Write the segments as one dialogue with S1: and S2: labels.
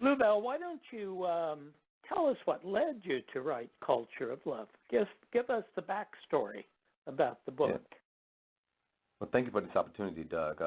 S1: Luvelle, why don't you tell us what led you to write Culture of Love? Give us the backstory about the
S2: Yeah.
S1: book.
S2: Well, thank you for this opportunity, Doug.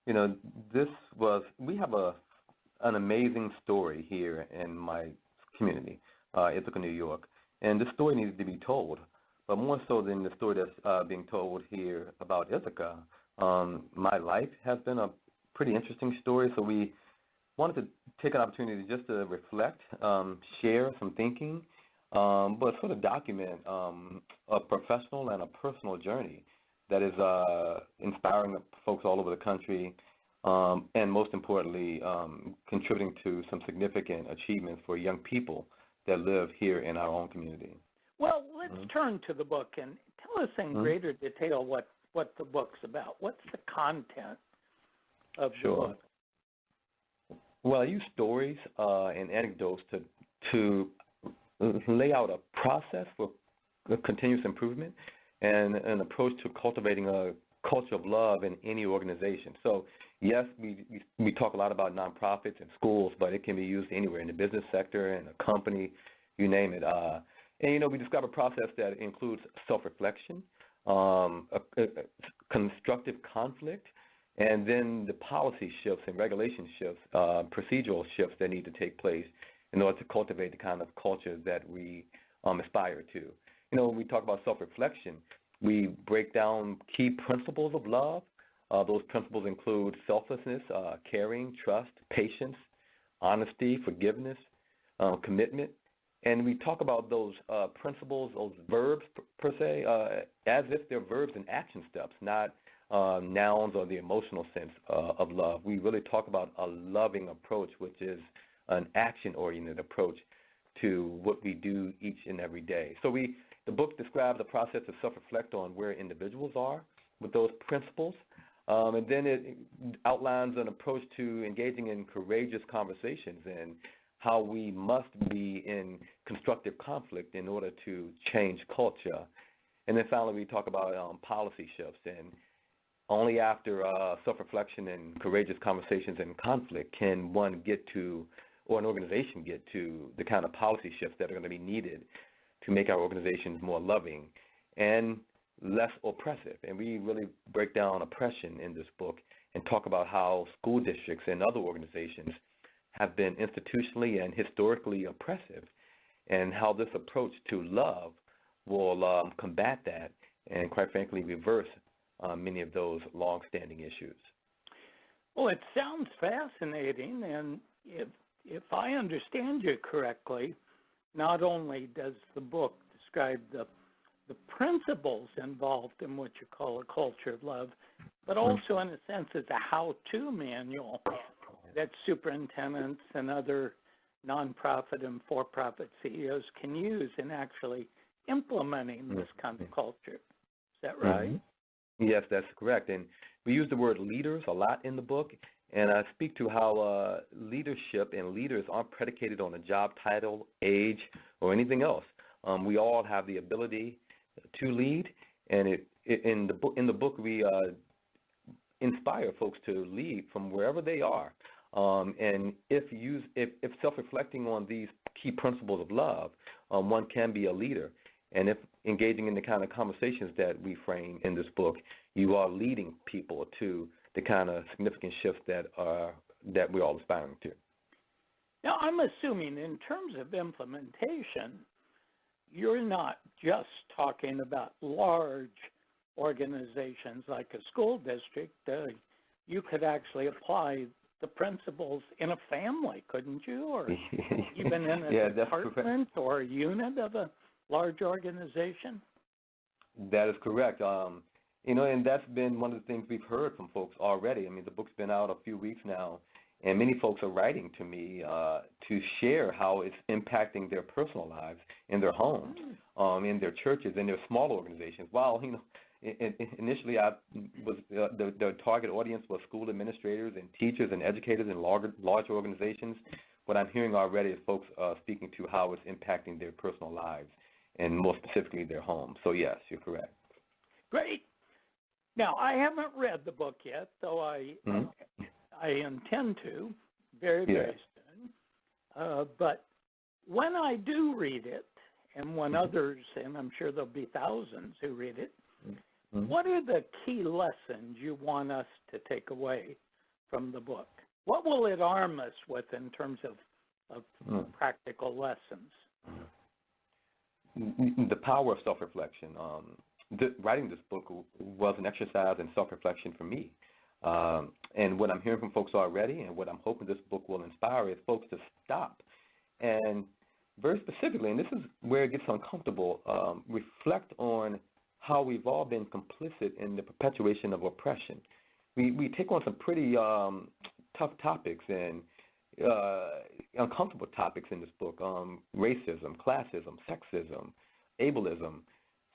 S2: You know, this was, we have an amazing story here in my community, Ithaca, New York. And this story needed to be told. But more so than the story that's being told here about Ithaca, my life has been a pretty interesting story. So we wanted to take an opportunity just to reflect, share some thinking, but sort of document a professional and a personal journey that is inspiring folks all over the country, and most importantly, contributing to some significant achievements for young people that live here in our own community.
S1: Well, let's turn to the book and tell us in
S2: Mhm.
S1: greater detail what the book's about. What's the content of the
S2: Sure.
S1: book?
S2: Well, I use stories and anecdotes to lay out a process for continuous improvement and an approach to cultivating a culture of love in any organization. So yes, we talk a lot about nonprofits and schools, but it can be used anywhere in the business sector, in a company, you name it. And, you know, we describe a process that includes self-reflection, a constructive conflict, and then the policy shifts and regulation shifts, procedural shifts that need to take place in order to cultivate the kind of culture that we aspire to. You know, when we talk about self-reflection, we break down key principles of love. Those principles include selflessness, caring, trust, patience, honesty, forgiveness, commitment. And we talk about those principles, those verbs per se, as if they're verbs and action steps, not nouns or the emotional sense of love. We really talk about a loving approach, which is an action-oriented approach to what we do each and every day. So the book describes the process to self-reflect on where individuals are with those principles, and then it outlines an approach to engaging in courageous conversations and how we must be in constructive conflict in order to change culture. And then finally, we talk about policy shifts, and only after self-reflection and courageous conversations and conflict can one get to, or an organization get to, the kind of policy shifts that are going to be needed to make our organizations more loving and less oppressive. And we really break down oppression in this book and talk about how school districts and other organizations have been institutionally and historically oppressive, and how this approach to love will combat that and, quite frankly, reverse many of those long-standing issues.
S1: Well, it sounds fascinating, and if I understand you correctly, not only does the book describe the principles involved in what you call a culture of love, but also in a sense it's a how-to manual that superintendents and other nonprofit and for-profit CEOs can use in actually implementing this kind of culture. Is that right?
S2: Yes, that's correct. And we use the word leaders a lot in the book, and I speak to how leadership and leaders aren't predicated on a job title, age, or anything else. We all have the ability to lead, and in the book we inspire folks to lead from wherever they are. And if self-reflecting on these key principles of love, one can be a leader. And if engaging in the kind of conversations that we frame in this book, you are leading people to the kind of significant shifts that we're all aspiring to.
S1: Now, I'm assuming in terms of implementation, you're not just talking about large organizations like a school district. You could actually apply the principles in a family, couldn't you? Or even in a
S2: Yeah, that's correct.
S1: department or a unit of a large organization?
S2: That is correct. You know, and that's been one of the things we've heard from folks already. I mean, the book's been out a few weeks now, and many folks are writing to me to share how it's impacting their personal lives in their homes, in their churches, in their small organizations. While, you know, initially the target audience was school administrators and teachers and educators in large organizations. What I'm hearing already is folks speaking to how it's impacting their personal lives and more specifically their homes. So yes, you're correct.
S1: Great. Now, I haven't read the book yet, though I intend to very,
S2: Yeah.
S1: very soon. But when I do read it, and when others, and I'm sure there'll be thousands who read it, what are the key lessons you want us to take away from the book? What will it arm us with in terms of practical lessons?
S2: The power of self-reflection. Writing this book was an exercise in self-reflection for me. And what I'm hearing from folks already, and what I'm hoping this book will inspire, is folks to stop and very specifically, and this is where it gets uncomfortable, reflect on how we've all been complicit in the perpetuation of oppression. We take on some pretty tough topics and uncomfortable topics in this book, racism, classism, sexism, ableism.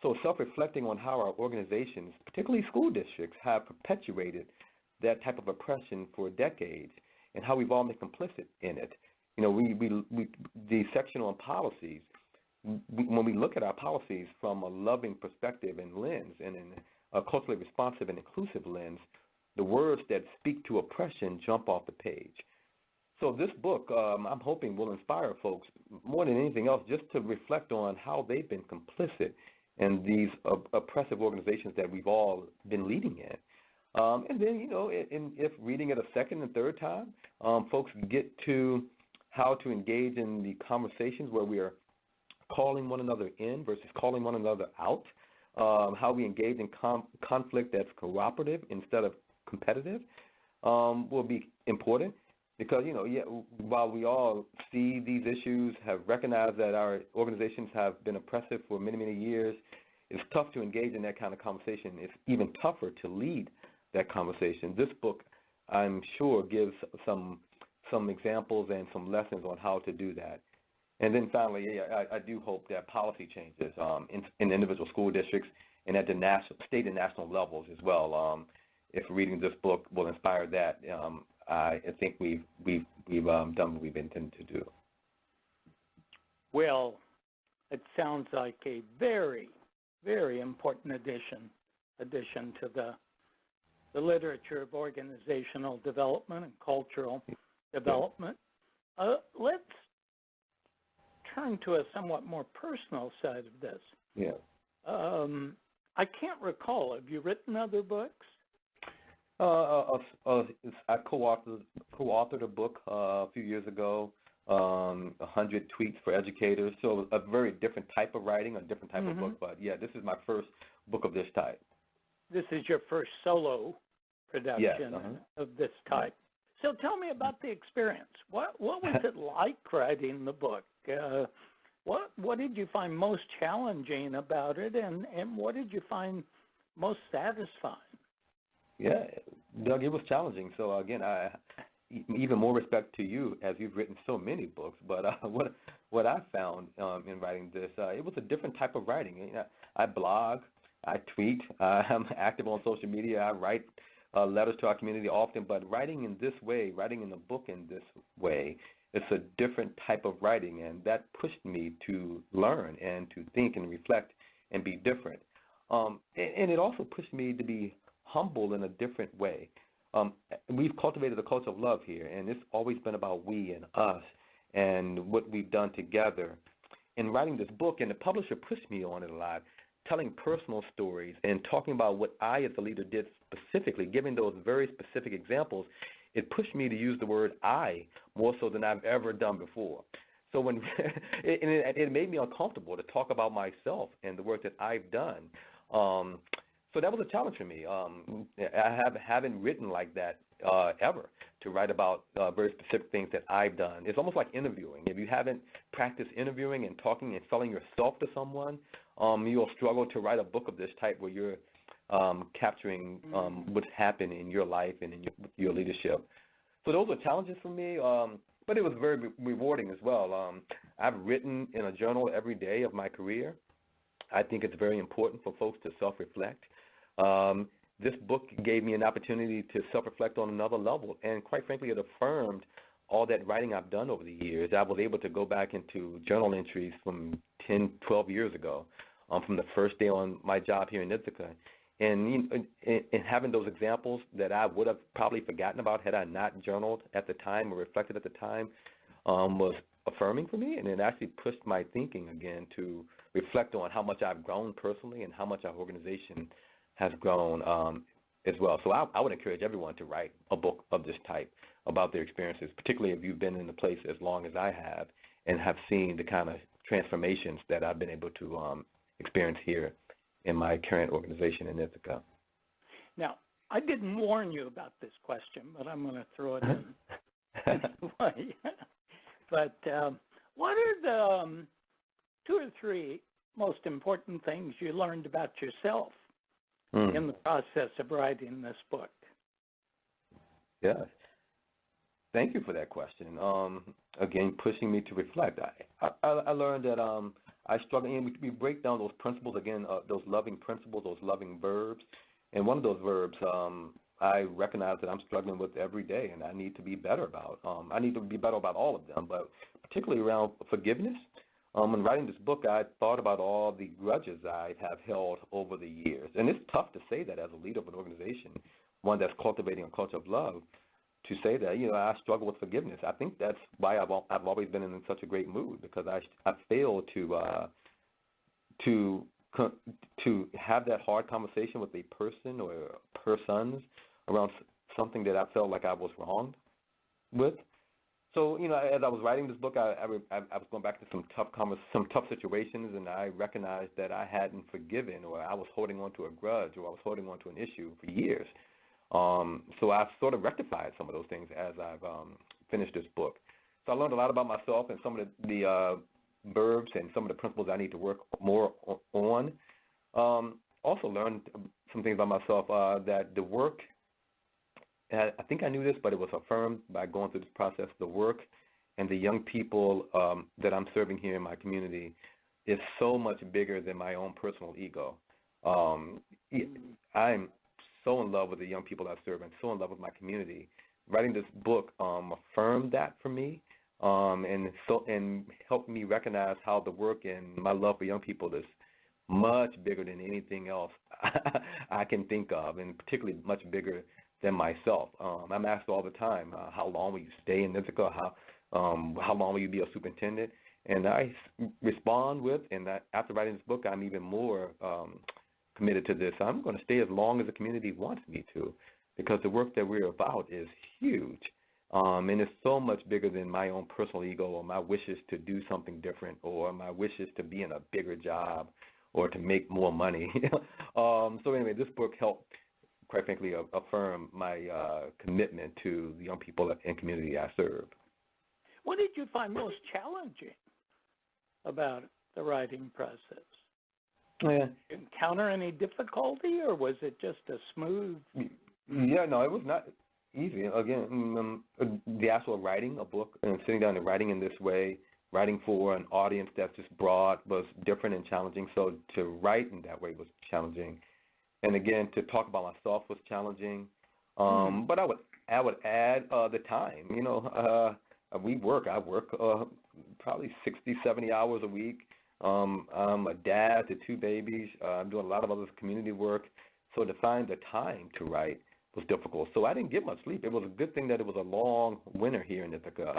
S2: So self-reflecting on how our organizations, particularly school districts, have perpetuated that type of oppression for decades and how we've all been complicit in it. You know, the section on policies, when we look at our policies from a loving perspective and lens and in a culturally responsive and inclusive lens, the words that speak to oppression jump off the page. So this book, I'm hoping, will inspire folks more than anything else just to reflect on how they've been complicit in these oppressive organizations that we've all been leading in. And then, you know, if reading it a second and third time, folks get to how to engage in the conversations where we are calling one another in versus calling one another out, how we engage in conflict that's cooperative instead of competitive, will be important. Because, you know, while we all see these issues, have recognized that our organizations have been oppressive for many, many years, it's tough to engage in that kind of conversation. It's even tougher to lead that conversation. This book, I'm sure, gives some examples and some lessons on how to do that. And then finally, I do hope that policy changes in individual school districts and at the state and national levels as well. If reading this book will inspire that, I think we've done what we've intended to do.
S1: Well, it sounds like a very, very important addition to the literature of organizational development and cultural development. Let's turn to a somewhat more personal side of this.
S2: Yeah.
S1: I can't recall. Have you written other books?
S2: I co-authored a book a few years ago, 100 Tweets for Educators. So a very different type of writing, a different type of book. But yeah, this is my first book of this type.
S1: This is your first solo production of this type. So tell me about the experience. What was it like writing the book? What did you find most challenging about it, and what did you find most satisfying?
S2: Yeah, Doug, it was challenging. So again, even more respect to you as you've written so many books. But what I found in writing this, it was a different type of writing. You know, I blog, I tweet, I'm active on social media, I write letters to our community often. But writing in this way, writing in a book in this way, it's a different type of writing, and that pushed me to learn and to think and reflect and be different. And it also pushed me to be humble in a different way. We've cultivated a culture of love here, and it's always been about we and us and what we've done together. In writing this book, and the publisher pushed me on it a lot, telling personal stories and talking about what I as a leader did specifically, giving those very specific examples, it pushed me to use the word I more so than I've ever done before. So when it made me uncomfortable to talk about myself and the work that I've done. So that was a challenge for me. I haven't written like that ever, to write about very specific things that I've done. It's almost like interviewing. If you haven't practiced interviewing and talking and selling yourself to someone, you'll struggle to write a book of this type where you're capturing what's happened in your life and in your leadership. So those were challenges for me, but it was very rewarding as well. I've written in a journal every day of my career. I think it's very important for folks to self-reflect. This book gave me an opportunity to self-reflect on another level, and quite frankly, it affirmed all that writing I've done over the years. I was able to go back into journal entries from 10, 12 years ago, from the first day on my job here in Ithaca. And having those examples that I would have probably forgotten about had I not journaled at the time or reflected at the time, was affirming for me, and it actually pushed my thinking again to reflect on how much I've grown personally and how much our organization has grown as well. So I would encourage everyone to write a book of this type about their experiences, particularly if you've been in the place as long as I have and have seen the kind of transformations that I've been able to experience here in my current organization in Ithaca.
S1: Now, I didn't warn you about this question, but I'm going to throw it in anyway. But what are the 2 or 3 most important things you learned about yourself in the process of writing this book?
S2: Yes. Thank you for that question. Again, pushing me to reflect. I learned that I struggle, and we break down those principles again, those loving principles, those loving verbs. And one of those verbs I recognize that I'm struggling with every day, and I need to be better about. I need to be better about all of them, but particularly around forgiveness. When writing this book, I thought about all the grudges I have held over the years. And it's tough to say that as a leader of an organization, one that's cultivating a culture of love, to say that, I struggle with forgiveness. I think that's why I've always been in such a great mood, because I failed to have that hard conversation with a person or persons around something that I felt like I was wronged with. So, as I was writing this book, I was going back to some tough situations, and I recognized that I hadn't forgiven, or I was holding on to a grudge, or I was holding on to an issue for years. So I've sort of rectified some of those things as I've finished this book. So I learned a lot about myself and some of the verbs and some of the principles I need to work more on. Also learned some things about myself that the work, I think I knew this, but it was affirmed by going through this process, the work and the young people that I'm serving here in my community is so much bigger than my own personal ego. I'm so in love with the young people I serve and so in love with my community. Writing this book affirmed that for me, and helped me recognize how the work and my love for young people is much bigger than anything else I can think of, and particularly much bigger than myself. I'm asked all the time, how long will you stay in Ithaca? How long will you be a superintendent? And I respond with, and after writing this book, I'm even more committed to this. I'm going to stay as long as the community wants me to, because the work that we're about is huge. And it's so much bigger than my own personal ego or my wishes to do something different or my wishes to be in a bigger job or to make more money. So anyway, this book helped, quite frankly, affirm my commitment to the young people and community I serve.
S1: What did you find most challenging about the writing process?
S2: Yeah.
S1: Did you encounter any difficulty, or was it just a smooth?
S2: Yeah, no, it was not easy. Again, the actual writing a book and sitting down and writing in this way, writing for an audience that's just broad, was different and challenging. So to write in that way was challenging. And again, to talk about myself was challenging. But I would add the time. I work probably 60, 70 hours a week. I'm a dad to 2 babies. I'm doing a lot of other community work. So to find the time to write was difficult. So I didn't get much sleep. It was a good thing that it was a long winter here in Ithaca,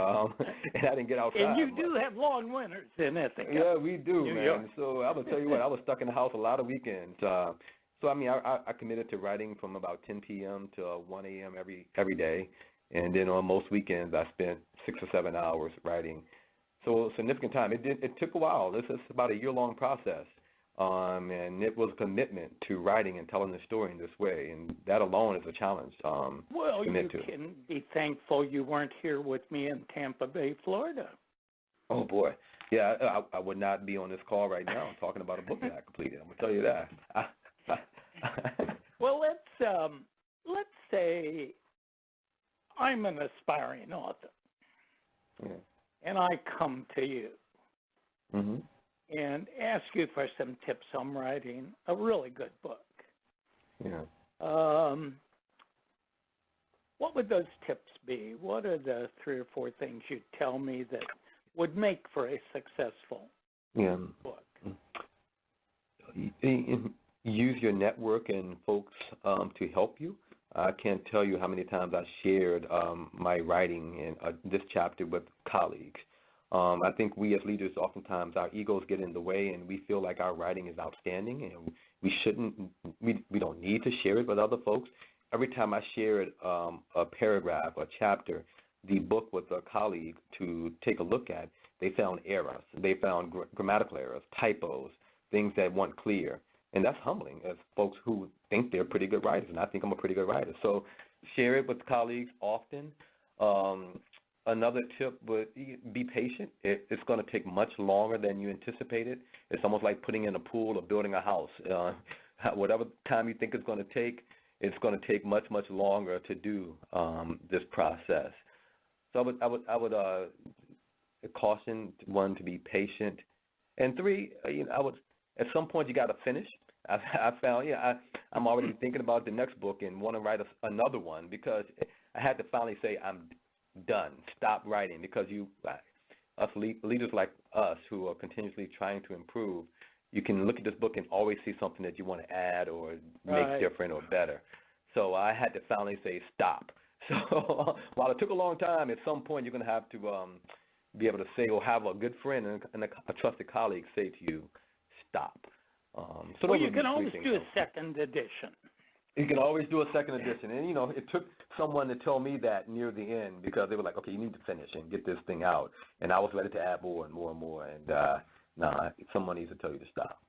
S2: and I didn't get outside.
S1: And you do have long winters in Ithaca.
S2: Yeah, we do,
S1: New
S2: man.
S1: York.
S2: So I will tell you what, I was stuck in the house a lot of weekends. So I mean, I committed to writing from about 10 p.m. to 1 a.m. every day, and then on most weekends I spent 6 or 7 hours writing. So significant time. It took a while. This is about a year-long process, and it was a commitment to writing and telling the story in this way, and that alone is a challenge.
S1: Well, you can be thankful you weren't here with me in Tampa Bay, Florida.
S2: Oh boy, yeah, I would not be on this call right now talking about a book that I completed. I'm gonna tell you that.
S1: Well, let's say I'm an aspiring author, and I come to you and ask you for some tips on writing a really good book.
S2: Yeah.
S1: What would those tips be? What are the 3 or 4 things you'd tell me that would make for a successful book?
S2: Use your network and folks to help you. I can't tell you how many times I shared my writing in this chapter with colleagues. I think we as leaders, oftentimes our egos get in the way and we feel like our writing is outstanding and we shouldn't, we don't need to share it with other folks. Every time I shared a paragraph, a chapter, the book with a colleague to take a look at, they found errors. They found grammatical errors, typos, things that weren't clear. And that's humbling as folks who think they're pretty good writers, and I think I'm a pretty good writer. So share it with colleagues often. Another tip would be patient. It's going to take much longer than you anticipated. It's almost like putting in a pool or building a house. Whatever time you think it's going to take, it's going to take much, much longer to do this process. So I would caution one to be patient, and three, I would at some point you got to finish. I found, I'm already thinking about the next book and want to write another one because I had to finally say I'm done. Stop writing because us leaders like us who are continuously trying to improve, you can look at this book and always see something that you want to add or make
S1: Right.
S2: different or better. So I had to finally say stop. So while it took a long time, at some point you're going to have to be able to say or have a good friend and a trusted colleague say to you, stop. So
S1: Well,
S2: those
S1: you
S2: would be
S1: can
S2: three
S1: always
S2: things.
S1: do a second edition.
S2: You can always do a second edition. And, it took someone to tell me that near the end because they were like, okay, you need to finish and get this thing out. And I was ready to add more and more and more. And, someone needs to tell you to stop.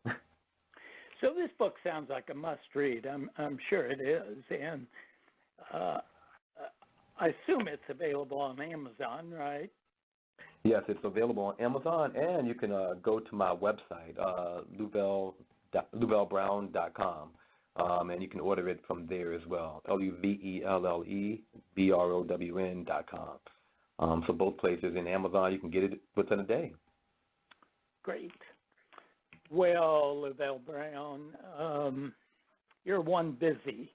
S1: So this book sounds like a must-read. I'm sure it is. And I assume it's available on Amazon, right?
S2: Yes, it's available on Amazon, and you can go to my website, LuvelleBrown.com, and you can order it from there as well, LuvelleBrown.com. So both places. In Amazon, you can get it within a day.
S1: Great. Well, Luvelle Brown, you're one busy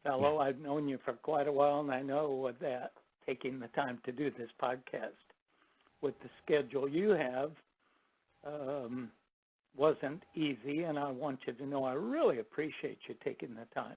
S1: fellow. I've known you for quite a while, and I know that taking the time to do this podcast with the schedule you have wasn't easy, and I want you to know I really appreciate you taking the time.